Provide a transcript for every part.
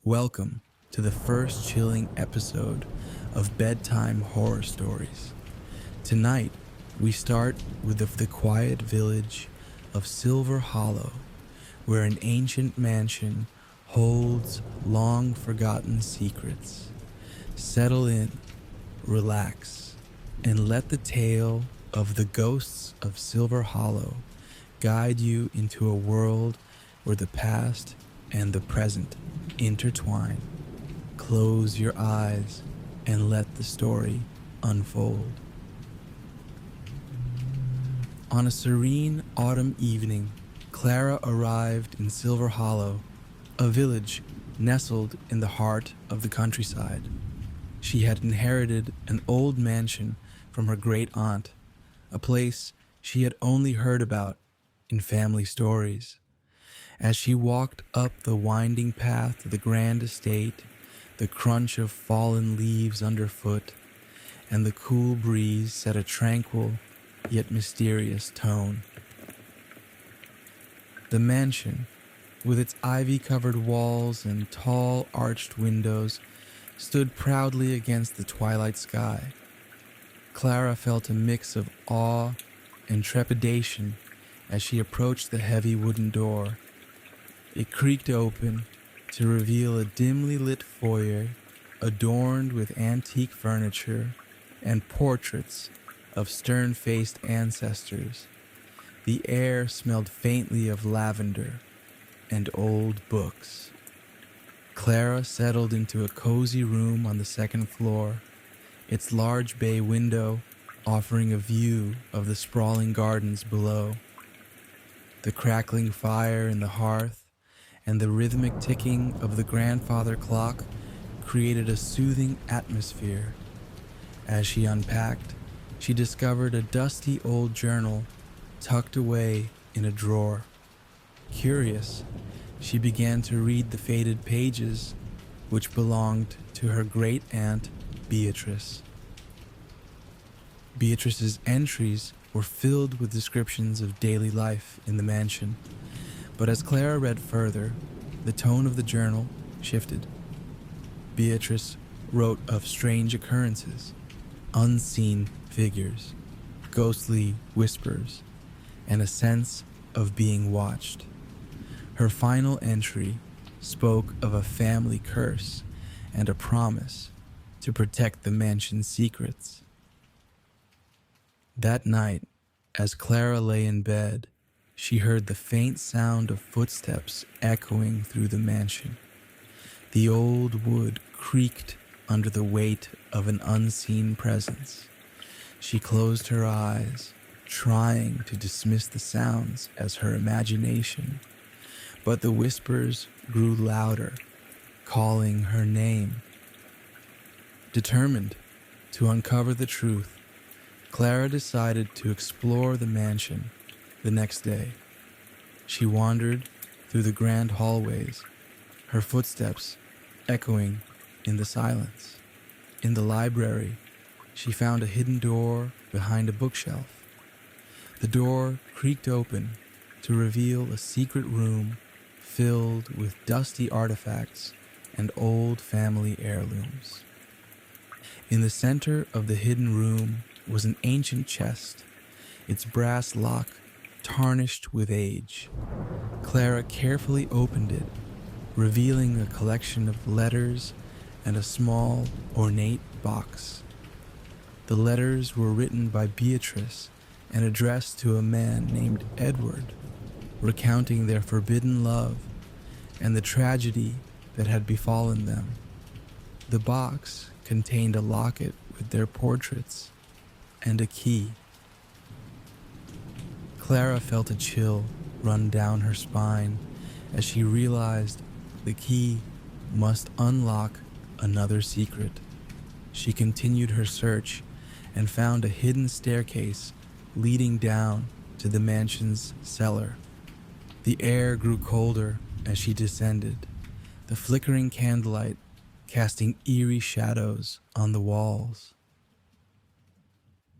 Welcome to the first chilling episode of Bedtime Horror Stories. Tonight, we start with the quiet village of Silver Hollow, where an ancient mansion holds long-forgotten secrets. Settle in, relax, and let the tale of the ghosts of Silver Hollow guide you into a world where the past and the present intertwine. Close your eyes and let the story unfold. On a serene autumn evening, Clara arrived in Silver Hollow, a village nestled in the heart of the countryside. She had inherited an old mansion from her great aunt, a place she had only heard about in family stories. As she walked up the winding path to the grand estate, the crunch of fallen leaves underfoot and the cool breeze set a tranquil yet mysterious tone. The mansion, with its ivy-covered walls and tall arched windows, stood proudly against the twilight sky. Clara felt a mix of awe and trepidation as she approached the heavy wooden door. It creaked open to reveal a dimly lit foyer adorned with antique furniture and portraits of stern-faced ancestors. The air smelled faintly of lavender and old books. Clara settled into a cozy room on the second floor, its large bay window offering a view of the sprawling gardens below. The crackling fire in the hearth and the rhythmic ticking of the grandfather clock created a soothing atmosphere. As she unpacked, she discovered a dusty old journal tucked away in a drawer. Curious, she began to read the faded pages, which belonged to her great-aunt Beatrice. Beatrice's entries were filled with descriptions of daily life in the mansion, but as Clara read further, the tone of the journal shifted. Beatrice wrote of strange occurrences, unseen figures, ghostly whispers, and a sense of being watched. Her final entry spoke of a family curse and a promise to protect the mansion's secrets. That night, as Clara lay in bed, she heard the faint sound of footsteps echoing through the mansion. The old wood creaked under the weight of an unseen presence. She closed her eyes, trying to dismiss the sounds as her imagination, but the whispers grew louder, calling her name. Determined to uncover the truth, Clara decided to explore the mansion the next day. She wandered through the grand hallways, her footsteps echoing in the silence. In the library, she found a hidden door behind a bookshelf. The door creaked open to reveal a secret room filled with dusty artifacts and old family heirlooms. In the center of the hidden room was an ancient chest, its brass lock tarnished with age. Clara carefully opened it, revealing a collection of letters and a small, ornate box. The letters were written by Beatrice and addressed to a man named Edward, recounting their forbidden love and the tragedy that had befallen them. The box contained a locket with their portraits and a key. Clara felt a chill run down her spine as she realized the key must unlock another secret. She continued her search and found a hidden staircase leading down to the mansion's cellar. The air grew colder as she descended, the flickering candlelight casting eerie shadows on the walls.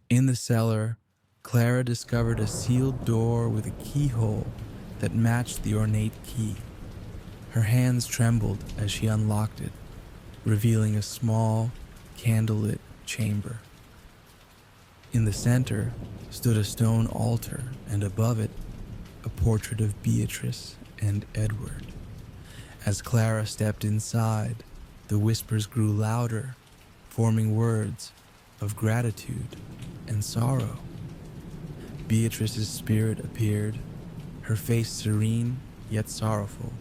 In the cellar, Clara discovered a sealed door with a keyhole that matched the ornate key. Her hands trembled as she unlocked it, revealing a small, candlelit chamber. In the center stood a stone altar, and above it, a portrait of Beatrice and Edward. As Clara stepped inside, the whispers grew louder, forming words of gratitude and sorrow. Beatrice's spirit appeared, her face serene yet sorrowful.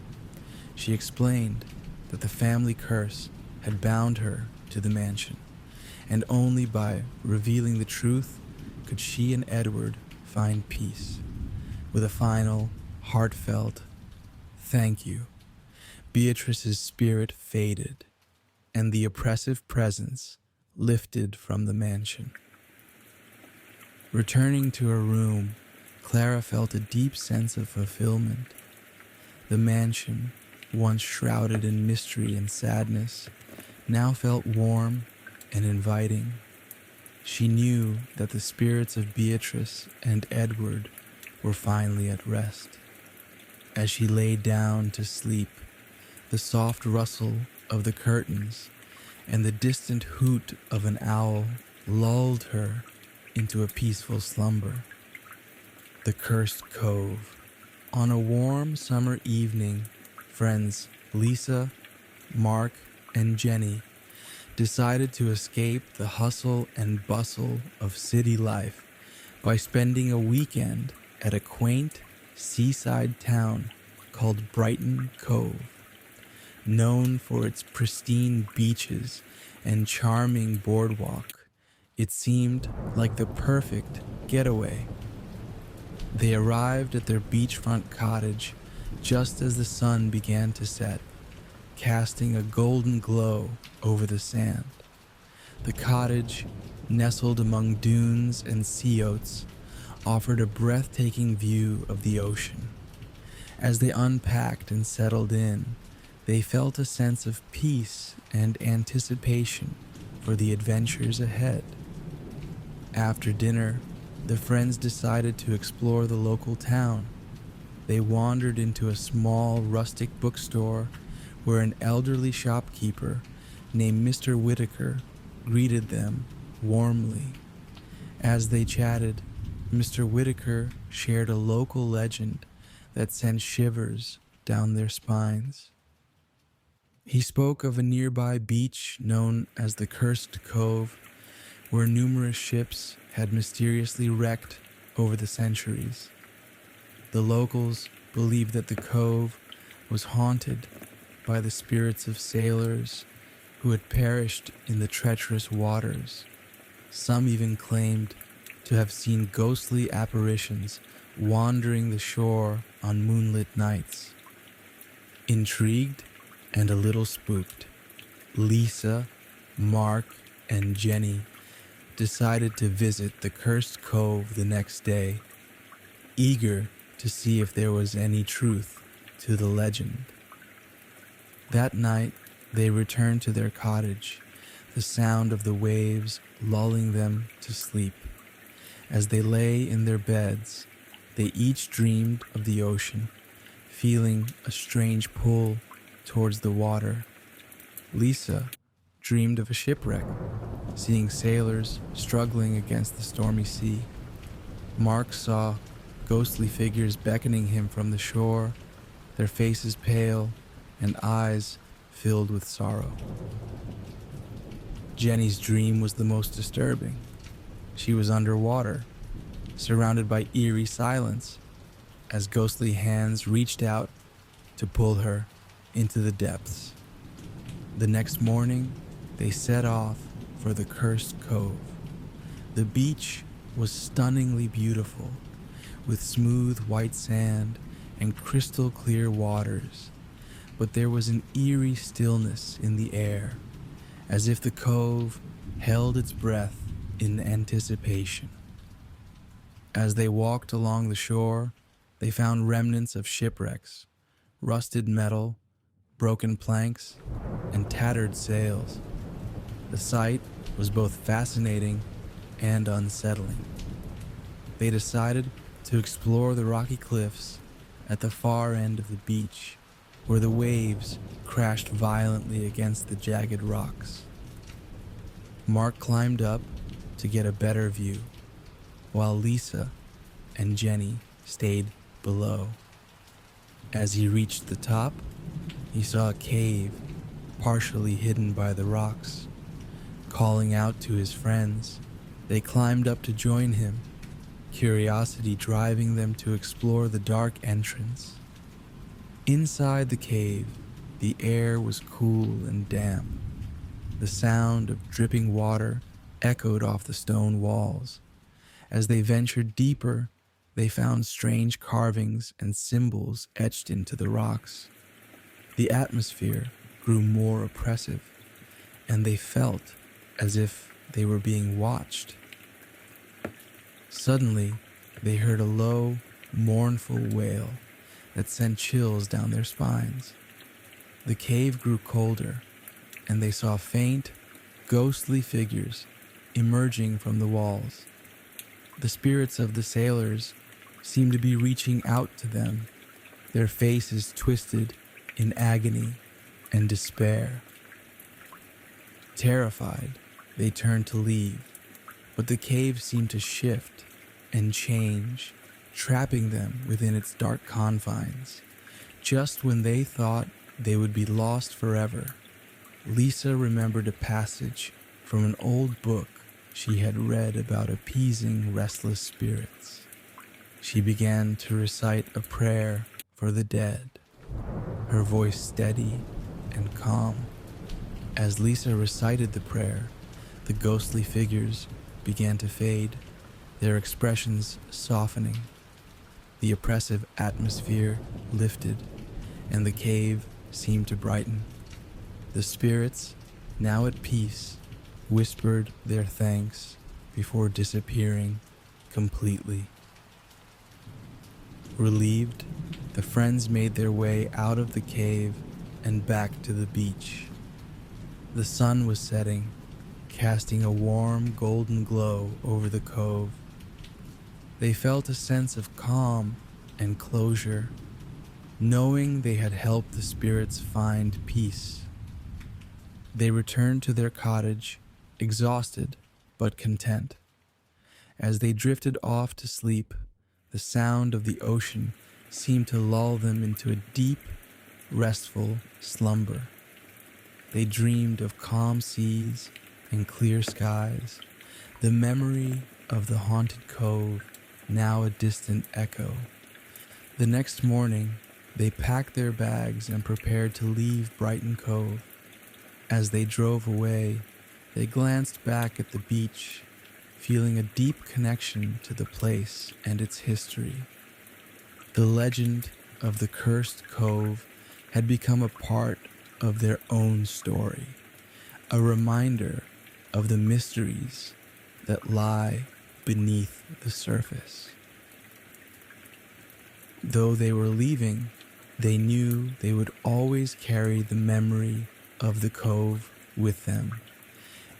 She explained that the family curse had bound her to the mansion, and only by revealing the truth could she and Edward find peace. With a final, heartfelt thank you, Beatrice's spirit faded, and the oppressive presence lifted from the mansion. Returning to her room, Clara felt a deep sense of fulfillment. The mansion, once shrouded in mystery and sadness, now felt warm and inviting. She knew that the spirits of Beatrice and Edward were finally at rest. As she lay down to sleep, the soft rustle of the curtains and the distant hoot of an owl lulled her into a peaceful slumber. The Cursed Cove. On a warm summer evening, friends Lisa, Mark, and Jenny decided to escape the hustle and bustle of city life by spending a weekend at a quaint seaside town called Brighton Cove. Known for its pristine beaches and charming boardwalk, it seemed like the perfect getaway. They arrived at their beachfront cottage just as the sun began to set, casting a golden glow over the sand. The cottage, nestled among dunes and sea oats, offered a breathtaking view of the ocean. As they unpacked and settled in, they felt a sense of peace and anticipation for the adventures ahead. After dinner, the friends decided to explore the local town. They wandered into a small rustic bookstore where an elderly shopkeeper named Mr. Whitaker greeted them warmly. As they chatted, Mr. Whitaker shared a local legend that sent shivers down their spines. He spoke of a nearby beach known as the Cursed Cove, where numerous ships had mysteriously wrecked over the centuries. The locals believed that the cove was haunted by the spirits of sailors who had perished in the treacherous waters. Some even claimed to have seen ghostly apparitions wandering the shore on moonlit nights. Intrigued and a little spooked, Lisa, Mark, and Jenny decided to visit the Cursed Cove the next day, eager to see if there was any truth to the legend. That night, they returned to their cottage, the sound of the waves lulling them to sleep. As they lay in their beds, they each dreamed of the ocean, feeling a strange pull towards the water. Lisa dreamed of a shipwreck, seeing sailors struggling against the stormy sea. Mark saw ghostly figures beckoning him from the shore, their faces pale and eyes filled with sorrow. Jenny's dream was the most disturbing. She was underwater, surrounded by eerie silence, as ghostly hands reached out to pull her into the depths. The next morning, they set off for the Cursed Cove. The beach was stunningly beautiful, with smooth white sand and crystal clear waters, but there was an eerie stillness in the air, as if the cove held its breath in anticipation. As they walked along the shore, they found remnants of shipwrecks, rusted metal, broken planks, and tattered sails. The sight was both fascinating and unsettling. They decided to explore the rocky cliffs at the far end of the beach, where the waves crashed violently against the jagged rocks. Mark climbed up to get a better view, while Lisa and Jenny stayed below. As he reached the top, he saw a cave partially hidden by the rocks. Calling out to his friends, they climbed up to join him, curiosity driving them to explore the dark entrance. Inside the cave, the air was cool and damp. The sound of dripping water echoed off the stone walls. As they ventured deeper, they found strange carvings and symbols etched into the rocks. The atmosphere grew more oppressive, and they felt as if they were being watched. Suddenly, they heard a low, mournful wail that sent chills down their spines. The cave grew colder, and they saw faint, ghostly figures emerging from the walls. The spirits of the sailors seemed to be reaching out to them, their faces twisted in agony and despair. Terrified, they turned to leave, but the cave seemed to shift and change, trapping them within its dark confines. Just when they thought they would be lost forever, Lisa remembered a passage from an old book she had read about appeasing restless spirits. She began to recite a prayer for the dead, her voice steady and calm. As Lisa recited the prayer, the ghostly figures began to fade, their expressions softening. The oppressive atmosphere lifted, and the cave seemed to brighten. The spirits, now at peace, whispered their thanks before disappearing completely. Relieved, the friends made their way out of the cave and back to the beach. The sun was setting, casting a warm golden glow over the cove. They felt a sense of calm and closure, knowing they had helped the spirits find peace. They returned to their cottage, exhausted but content. As they drifted off to sleep, the sound of the ocean seemed to lull them into a deep, restful slumber. They dreamed of calm seas and clear skies, the memory of the haunted cove now a distant echo. The next morning, they packed their bags and prepared to leave Brighton Cove. As they drove away, they glanced back at the beach, feeling a deep connection to the place and its history. The legend of the Cursed Cove had become a part of their own story, a reminder of the mysteries that lie beneath the surface. Though they were leaving, they knew they would always carry the memory of the cove with them.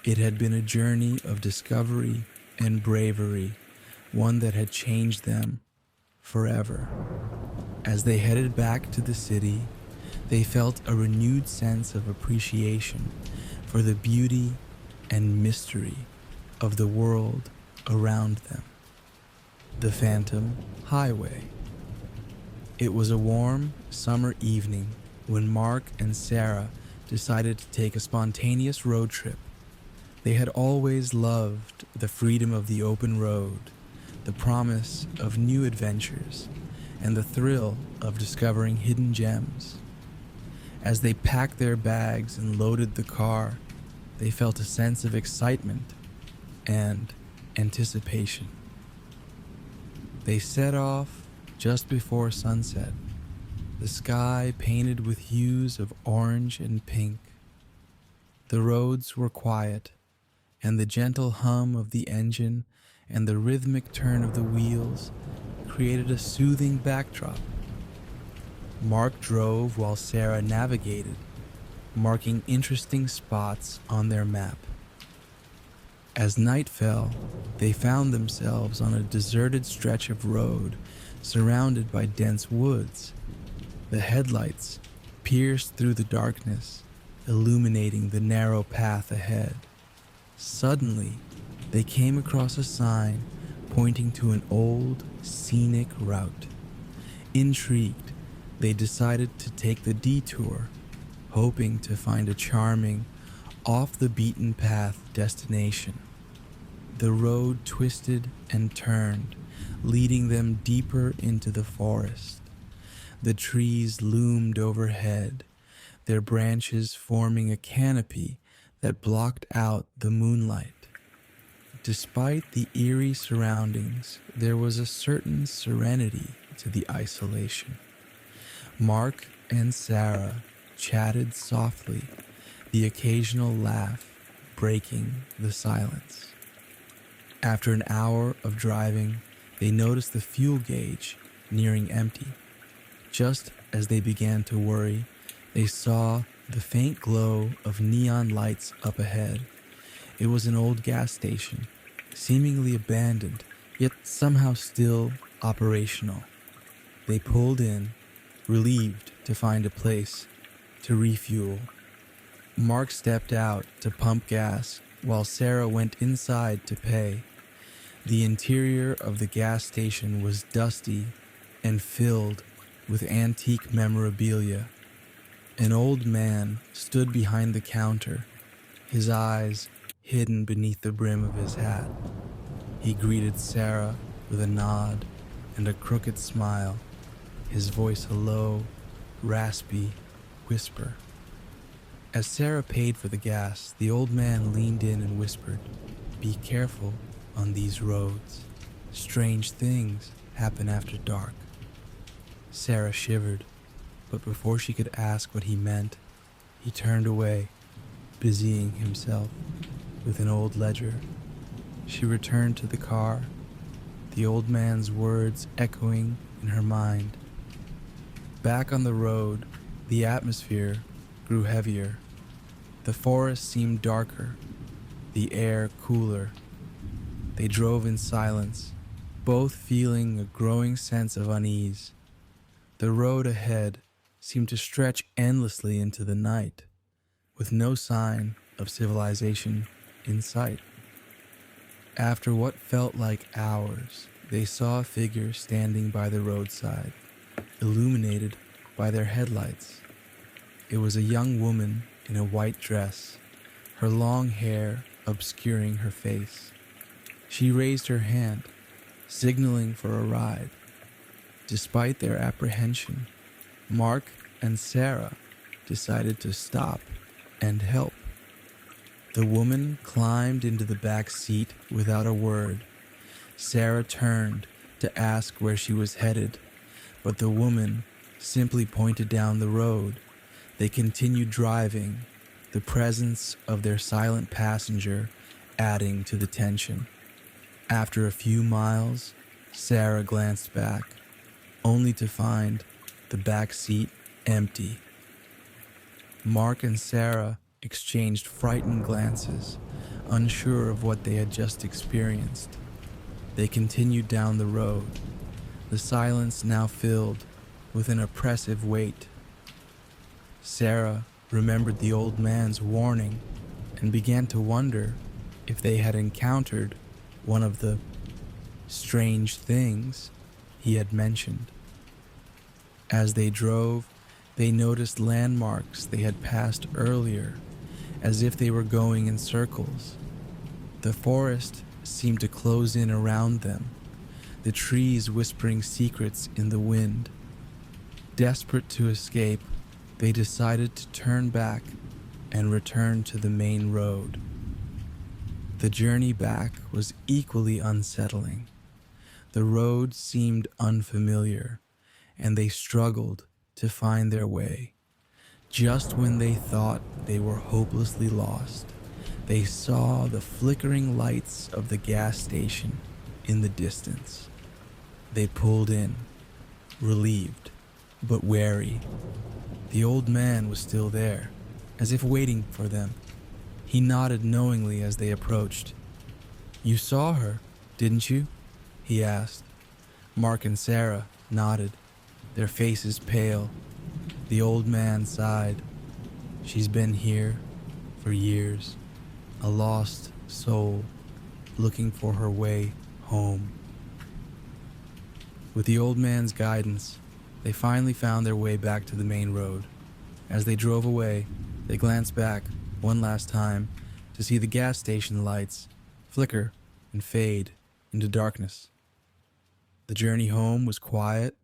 It had been a journey of discovery and bravery, one that had changed them forever. As they headed back to the city, they felt a renewed sense of appreciation for the beauty and mystery of the world around them. The Phantom Highway. It was a warm summer evening when Mark and Sarah decided to take a spontaneous road trip. They had always loved the freedom of the open road, the promise of new adventures, and the thrill of discovering hidden gems. As they packed their bags and loaded the car, they felt a sense of excitement and anticipation. They set off just before sunset, the sky painted with hues of orange and pink. The roads were quiet, and the gentle hum of the engine and the rhythmic turn of the wheels created a soothing backdrop. Mark drove while Sarah navigated, marking interesting spots on their map. As night fell, they found themselves on a deserted stretch of road surrounded by dense woods. The headlights pierced through the darkness, illuminating the narrow path ahead. Suddenly, they came across a sign pointing to an old, scenic route. Intrigued, they decided to take the detour, hoping to find a charming, off-the-beaten-path destination. The road twisted and turned, leading them deeper into the forest. The trees loomed overhead, their branches forming a canopy that blocked out the moonlight. Despite the eerie surroundings, there was a certain serenity to the isolation. Mark and Sarah chatted softly, the occasional laugh breaking the silence. After an hour of driving, they noticed the fuel gauge nearing empty. Just as they began to worry, they saw the faint glow of neon lights up ahead. It was an old gas station, seemingly abandoned, yet somehow still operational. They pulled in, relieved to find a place to refuel. Mark stepped out to pump gas while Sarah went inside to pay. The interior of the gas station was dusty and filled with antique memorabilia. An old man stood behind the counter, his eyes hidden beneath the brim of his hat. He greeted Sarah with a nod and a crooked smile, his voice a low, raspy whisper. As Sarah paid for the gas, the old man leaned in and whispered, "Be careful on these roads. Strange things happen after dark." Sarah shivered, but before she could ask what he meant, he turned away, busying himself with an old ledger. She returned to the car, the old man's words echoing in her mind. Back on the road, the atmosphere grew heavier. The forest seemed darker, the air cooler. They drove in silence, both feeling a growing sense of unease. The road ahead seemed to stretch endlessly into the night, with no sign of civilization in sight. After what felt like hours, they saw a figure standing by the roadside, illuminated by their headlights. It was a young woman in a white dress, her long hair obscuring her face. She raised her hand, signaling for a ride. Despite their apprehension, Mark and Sarah decided to stop and help. The woman climbed into the back seat without a word. Sarah turned to ask where she was headed, but the woman simply pointed down the road. They continued driving, the presence of their silent passenger adding to the tension. After a few miles, Sarah glanced back, only to find the back seat empty. Mark and Sarah exchanged frightened glances, unsure of what they had just experienced. They continued down the road, the silence now filled with an oppressive weight. Sarah remembered the old man's warning and began to wonder if they had encountered one of the strange things he had mentioned. As they drove, they noticed landmarks they had passed earlier, as if they were going in circles. The forest seemed to close in around them, the trees whispering secrets in the wind. Desperate to escape, they decided to turn back and return to the main road. The journey back was equally unsettling. The road seemed unfamiliar, and they struggled to find their way. Just when they thought they were hopelessly lost, they saw the flickering lights of the gas station in the distance. They pulled in, relieved, but wary. The old man was still there, as if waiting for them. He nodded knowingly as they approached. "You saw her, didn't you?" he asked. Mark and Sarah nodded, their faces pale. The old man sighed. She's been here for years, a lost soul looking for her way home. With the old man's guidance, they finally found their way back to the main road. As they drove away, they glanced back one last time to see the gas station lights flicker and fade into darkness. The journey home was quiet,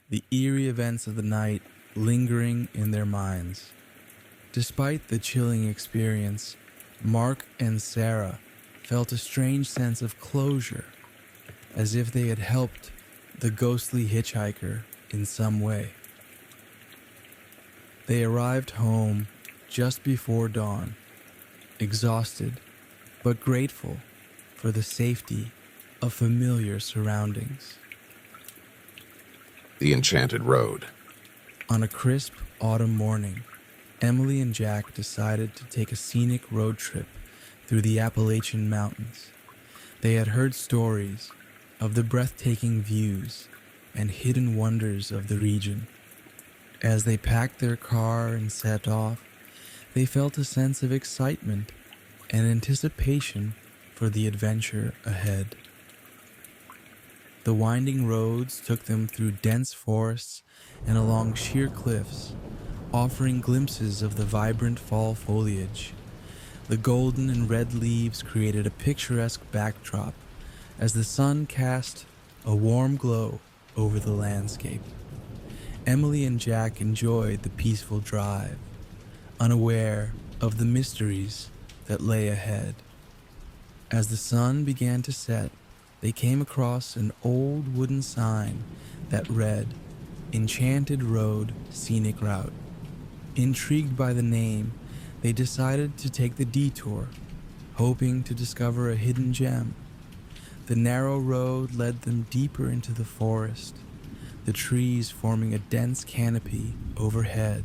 the eerie events of the night lingering in their minds. Despite the chilling experience, Mark and Sarah felt a strange sense of closure, as if they had helped the ghostly hitchhiker in some way. They arrived home just before dawn, exhausted but grateful for the safety of familiar surroundings. The Enchanted Road. On a crisp autumn morning, Emily and Jack decided to take a scenic road trip through the Appalachian Mountains. They had heard stories of the breathtaking views and hidden wonders of the region. As they packed their car and set off, they felt a sense of excitement and anticipation for the adventure ahead. The winding roads took them through dense forests and along sheer cliffs, offering glimpses of the vibrant fall foliage. The golden and red leaves created a picturesque backdrop as the sun cast a warm glow over the landscape. Emily and Jack enjoyed the peaceful drive, unaware of the mysteries that lay ahead. As the sun began to set, they came across an old wooden sign that read, "Enchanted Road, Scenic Route." Intrigued by the name, they decided to take the detour, hoping to discover a hidden gem. The narrow road led them deeper into the forest, the trees forming a dense canopy overhead.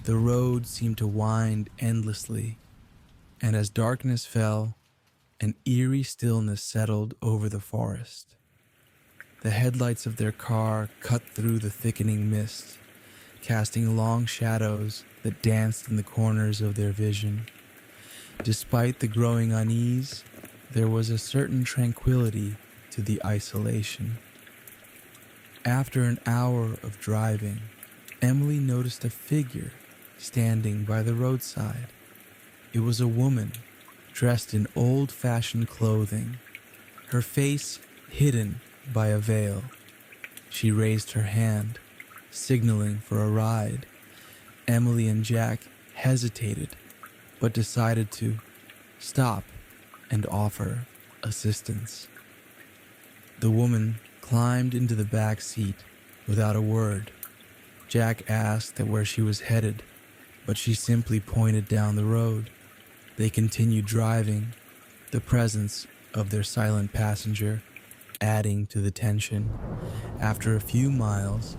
The road seemed to wind endlessly, and as darkness fell, an eerie stillness settled over the forest. The headlights of their car cut through the thickening mist, casting long shadows that danced in the corners of their vision. Despite the growing unease, there was a certain tranquility to the isolation. After an hour of driving, Emily noticed a figure standing by the roadside. It was a woman dressed in old-fashioned clothing, her face hidden by a veil. She raised her hand, signaling for a ride. Emily and Jack hesitated, but decided to stop and offer assistance. The woman climbed into the back seat without a word. Jack asked where she was headed, but she simply pointed down the road. They continued driving, the presence of their silent passenger adding to the tension. After a few miles,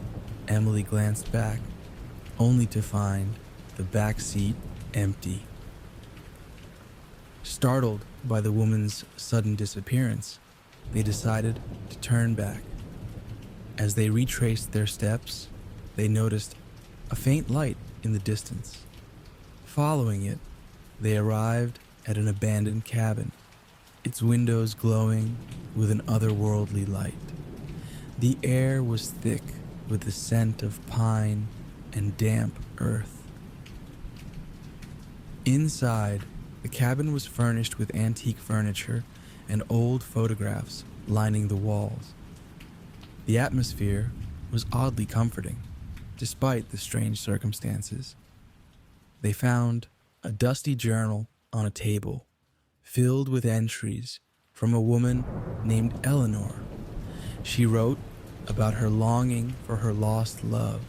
Emily glanced back, only to find the back seat empty. Startled by the woman's sudden disappearance, they decided to turn back. As they retraced their steps, they noticed a faint light in the distance. Following it, they arrived at an abandoned cabin, its windows glowing with an otherworldly light. The air was thick with the scent of pine and damp earth. Inside, the cabin was furnished with antique furniture and old photographs lining the walls. The atmosphere was oddly comforting, despite the strange circumstances. They found a dusty journal on a table, filled with entries from a woman named Eleanor. She wrote about her longing for her lost love,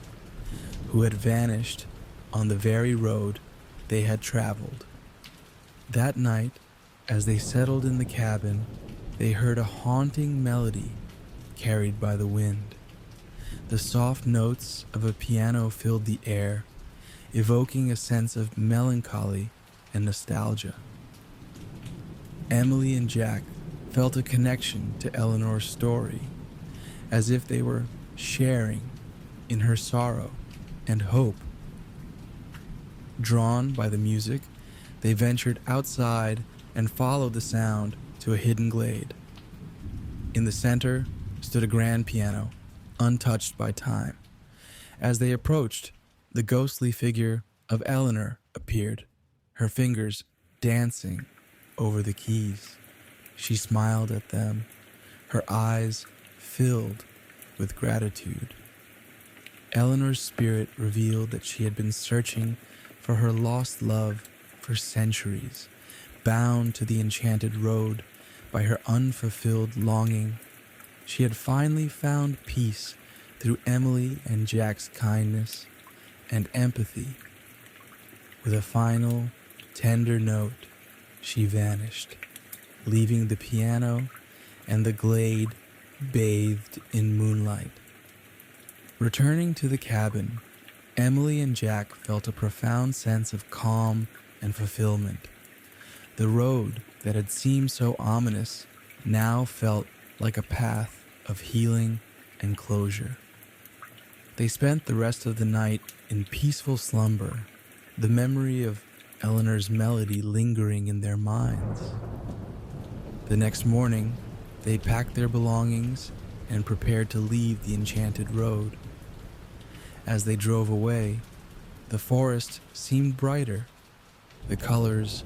who had vanished on the very road they had traveled. That night, as they settled in the cabin, they heard a haunting melody carried by the wind. The soft notes of a piano filled the air, evoking a sense of melancholy and nostalgia. Emily and Jack felt a connection to Eleanor's story, as if they were sharing in her sorrow. and hope. Drawn by the music, they ventured outside and followed the sound to a hidden glade. In the center stood a grand piano, untouched by time. As they approached, the ghostly figure of Eleanor appeared, her fingers dancing over the keys. She smiled at them, her eyes filled with gratitude. Eleanor's spirit revealed that she had been searching for her lost love for centuries, bound to the Enchanted Road by her unfulfilled longing. She had finally found peace through Emily and Jack's kindness and empathy. With a final, tender note, she vanished, leaving the piano and the glade bathed in moonlight. Returning to the cabin, Emily and Jack felt a profound sense of calm and fulfillment. The road that had seemed so ominous now felt like a path of healing and closure. They spent the rest of the night in peaceful slumber, the memory of Eleanor's melody lingering in their minds. The next morning, they packed their belongings and prepared to leave the Enchanted Road. As they drove away, the forest seemed brighter, the colors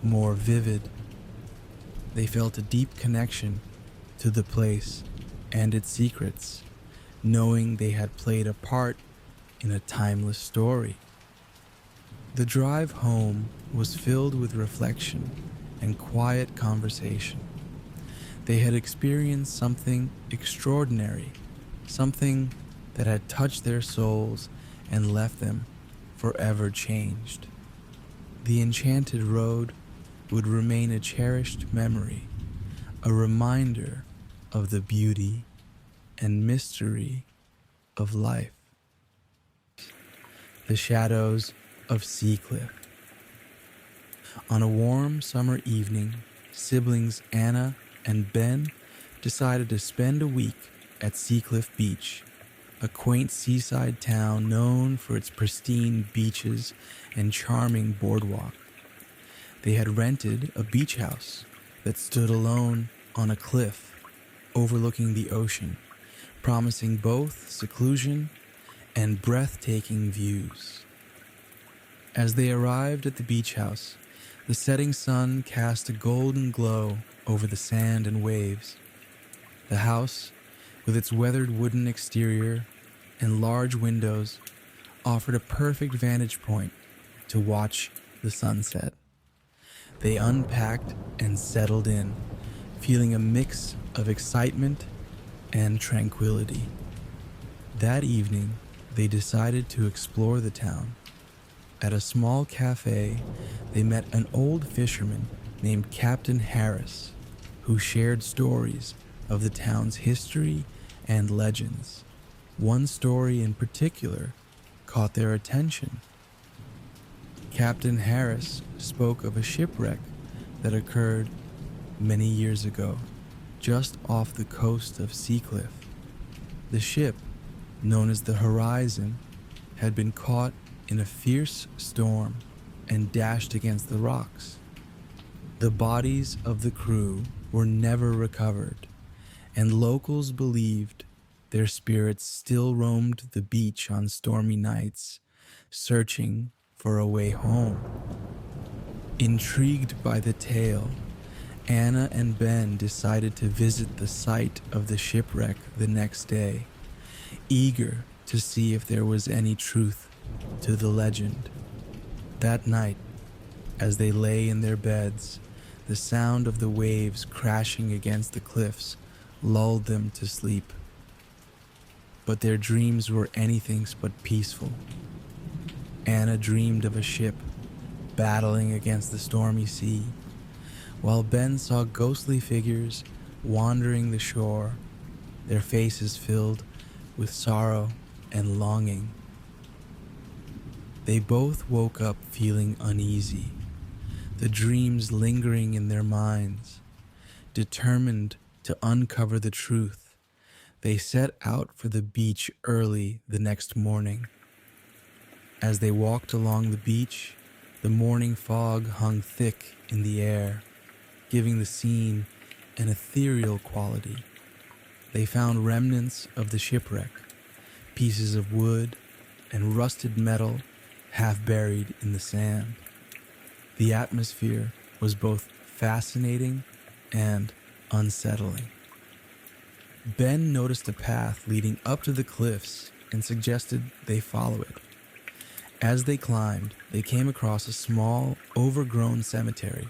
more vivid. They felt a deep connection to the place and its secrets, knowing they had played a part in a timeless story. The drive home was filled with reflection and quiet conversation. They had experienced something extraordinary, something that had touched their souls and left them forever changed. The Enchanted Road would remain a cherished memory, a reminder of the beauty and mystery of life. The Shadows of Seacliff. On a warm summer evening, siblings Anna and Ben decided to spend a week at Seacliff Beach, a quaint seaside town known for its pristine beaches and charming boardwalk. They had rented a beach house that stood alone on a cliff overlooking the ocean, promising both seclusion and breathtaking views. As they arrived at the beach house, the setting sun cast a golden glow over the sand and waves. The house, with its weathered wooden exterior and large windows, offered a perfect vantage point to watch the sunset. They unpacked and settled in, feeling a mix of excitement and tranquility. That evening, they decided to explore the town. At a small cafe, they met an old fisherman named Captain Harris, who shared stories of the town's history and legends. One story in particular caught their attention. Captain Harris spoke of a shipwreck that occurred many years ago, just off the coast of Seacliff. The ship, known as the Horizon, had been caught in a fierce storm and dashed against the rocks. The bodies of the crew were never recovered, and locals believed their spirits still roamed the beach on stormy nights, searching for a way home. Intrigued by the tale, Anna and Ben decided to visit the site of the shipwreck the next day, eager to see if there was any truth to the legend. That night, as they lay in their beds, the sound of the waves crashing against the cliffs lulled them to sleep. But their dreams were anything but peaceful. Anna dreamed of a ship battling against the stormy sea, while Ben saw ghostly figures wandering the shore, their faces filled with sorrow and longing. They both woke up feeling uneasy, the dreams lingering in their minds. Determined to uncover the truth, they set out for the beach early the next morning. As they walked along the beach, the morning fog hung thick in the air, giving the scene an ethereal quality. They found remnants of the shipwreck, pieces of wood and rusted metal half buried in the sand. The atmosphere was both fascinating and unsettling. Ben noticed a path leading up to the cliffs and suggested they follow it. As they climbed, they came across a small, overgrown cemetery.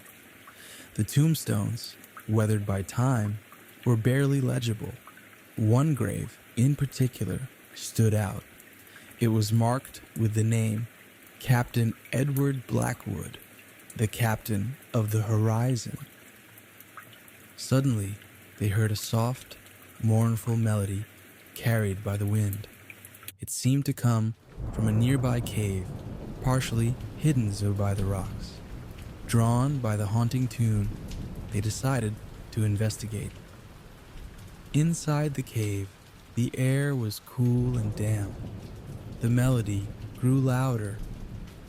The tombstones, weathered by time, were barely legible. One grave, in particular, stood out. It was marked with the name Captain Edward Blackwood, the captain of the Horizon. Suddenly, they heard a soft, mournful melody carried by the wind. It seemed to come from a nearby cave, partially hidden by the rocks. Drawn by the haunting tune, they decided to investigate. Inside the cave, the air was cool and damp. The melody grew louder,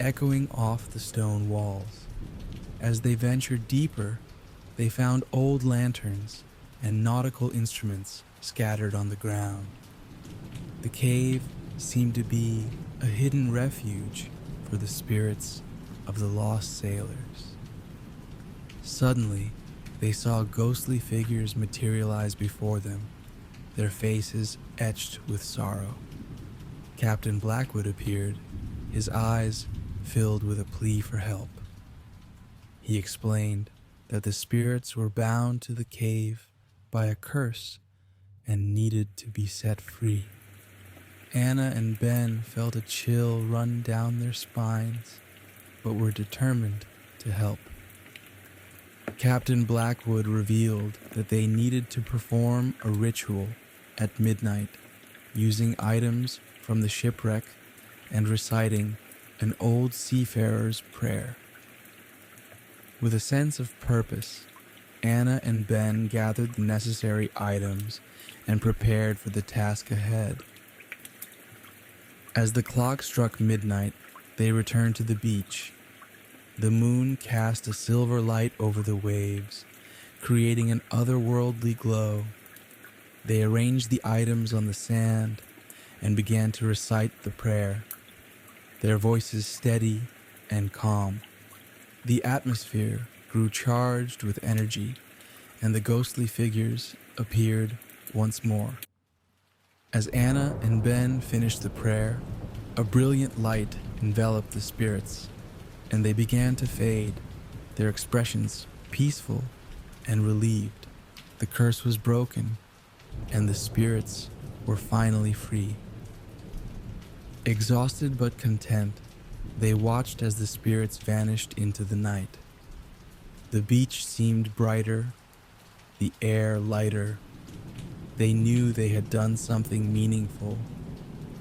echoing off the stone walls. As they ventured deeper, they found old lanterns and nautical instruments scattered on the ground. The cave seemed to be a hidden refuge for the spirits of the lost sailors. Suddenly, they saw ghostly figures materialize before them, their faces etched with sorrow. Captain Blackwood appeared, his eyes filled with a plea for help. He explained that the spirits were bound to the cave by a curse and needed to be set free. Anna and Ben felt a chill run down their spines, but were determined to help. Captain Blackwood revealed that they needed to perform a ritual at midnight, using items from the shipwreck and reciting an old seafarer's prayer. With a sense of purpose, Anna and Ben gathered the necessary items and prepared for the task ahead. As the clock struck midnight, they returned to the beach. The moon cast a silver light over the waves, creating an otherworldly glow. They arranged the items on the sand and began to recite the prayer, their voices steady and calm. The atmosphere grew charged with energy, and the ghostly figures appeared once more. As Anna and Ben finished the prayer, a brilliant light enveloped the spirits, and they began to fade, their expressions peaceful and relieved. The curse was broken, and the spirits were finally free. Exhausted but content, they watched as the spirits vanished into the night. The beach seemed brighter, the air lighter. They knew they had done something meaningful,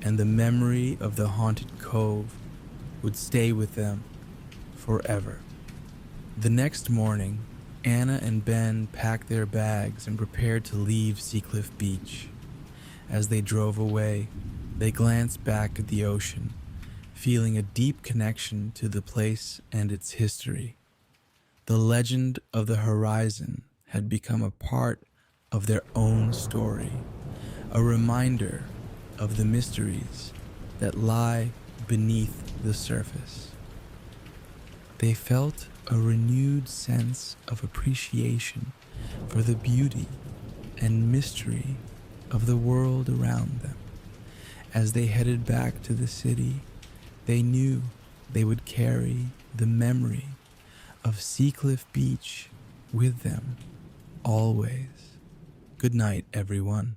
and the memory of the haunted cove would stay with them forever. The next morning, Anna and Ben packed their bags and prepared to leave Seacliff Beach. As they drove away, they glanced back at the ocean, feeling a deep connection to the place and its history. The legend of the Horizon had become a part of their own story, a reminder of the mysteries that lie beneath the surface. They felt a renewed sense of appreciation for the beauty and mystery of the world around them. As they headed back to the city, they knew they would carry the memory of Seacliff Beach with them always. Good night, everyone.